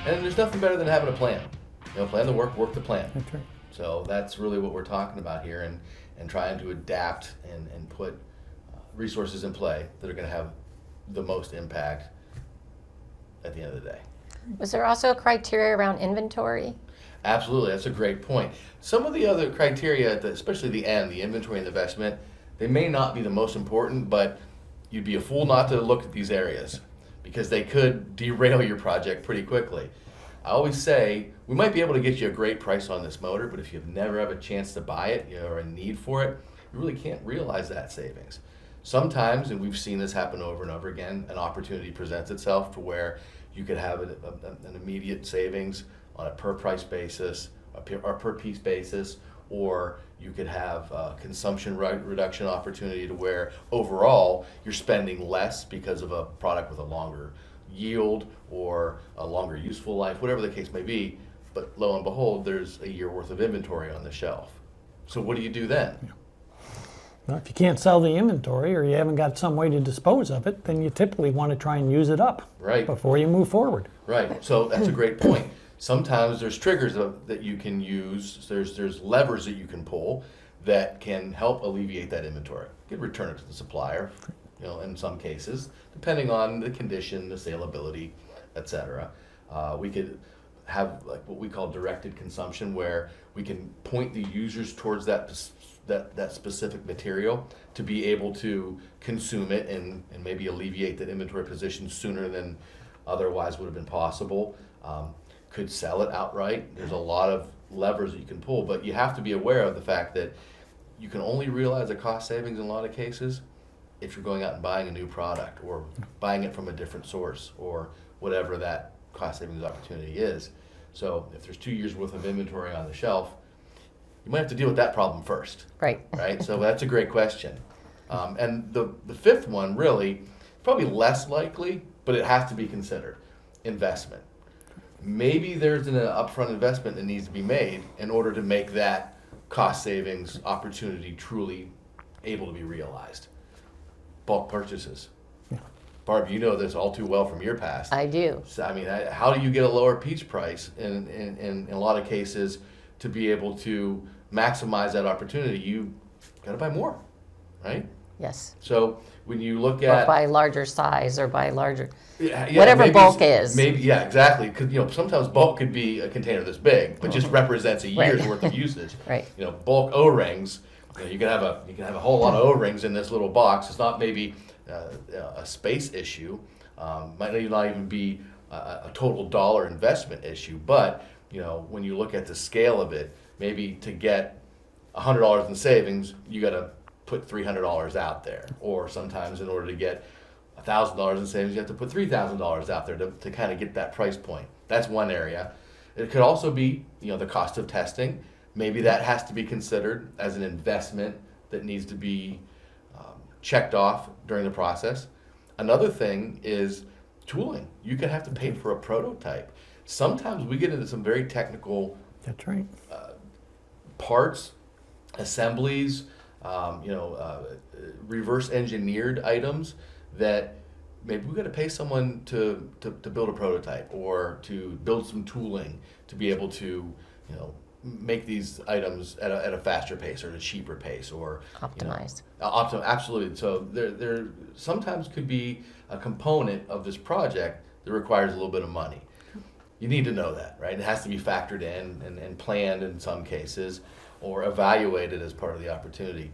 And there's nothing better than having a plan. Plan the work the plan. That's right. So that's really what we're talking about here, and trying to adapt and put resources in play that are going to have the most impact at the end of the day. Was there also a criteria around inventory? Absolutely, that's a great point. Some of the other criteria, especially the end, the inventory and the investment, they may not be the most important, but you'd be a fool not to look at these areas because they could derail your project pretty quickly. I always say, we might be able to get you a great price on this motor, but if you've never had a chance to buy it, or a need for it, you really can't realize that savings. Sometimes, and we've seen this happen over and over again, an opportunity presents itself to where you could have an immediate savings on a per price basis, or per piece basis, or you could have a consumption reduction opportunity to where overall you're spending less because of a product with a longer yield or a longer useful life, whatever the case may be. But lo and behold, there's a year worth of inventory on the shelf. So what do you do then? Yeah. Well, if you can't sell the inventory or you haven't got some way to dispose of it, then you typically want to try and use it up before you move forward. Right. So that's a great point. Sometimes there's triggers that you can use. There's levers that you can pull that can help alleviate that inventory. You can return it to the supplier, in some cases, depending on the condition, the saleability, etc. We could have like what we call directed consumption, where we can point the users towards that specific material to be able to consume it and maybe alleviate that inventory position sooner than otherwise would have been possible. Could sell it outright. There's a lot of levers that you can pull, but you have to be aware of the fact that you can only realize a cost savings in a lot of cases if you're going out and buying a new product or buying it from a different source or whatever that cost savings opportunity is. So if there's 2 years worth of inventory on the shelf, you might have to deal with that problem first. Right. Right? So that's a great question. And the fifth one, really, probably less likely, but it has to be considered: investment. Maybe there's an upfront investment that needs to be made in order to make that cost savings opportunity truly able to be realized. Bulk purchases. Yeah. Barb, you know this all too well from your past. I do. So, how do you get a lower piece price in a lot of cases to be able to maximize that opportunity? You got to buy more, right? Yes. So when you look Or at by larger size or by larger, yeah, whatever maybe bulk is. Maybe, yeah, exactly. Because sometimes bulk could be a container this big, but just represents a year's Right. worth of usage. Right. Bulk O-rings. You can have a whole lot of O-rings in this little box. It's not maybe a space issue. Might not even be a total dollar investment issue. But when you look at the scale of it, maybe to get $100 in savings, you got to put $300 out there. Or sometimes in order to get $1,000 in savings, you have to put $3,000 out there to kind of get that price point. That's one area. It could also be the cost of testing. Maybe that has to be considered as an investment that needs to be checked off during the process. Another thing is tooling. You could have to pay for a prototype. Sometimes we get into some very technical That's right. parts, assemblies, reverse engineered items that maybe we got to pay someone to build a prototype or to build some tooling to be able to make these items at a faster pace or at a cheaper pace or Optimized. Absolutely. So there sometimes could be a component of this project that requires a little bit of money. You need to know that, right? It has to be factored in and planned in some cases or evaluated as part of the opportunity.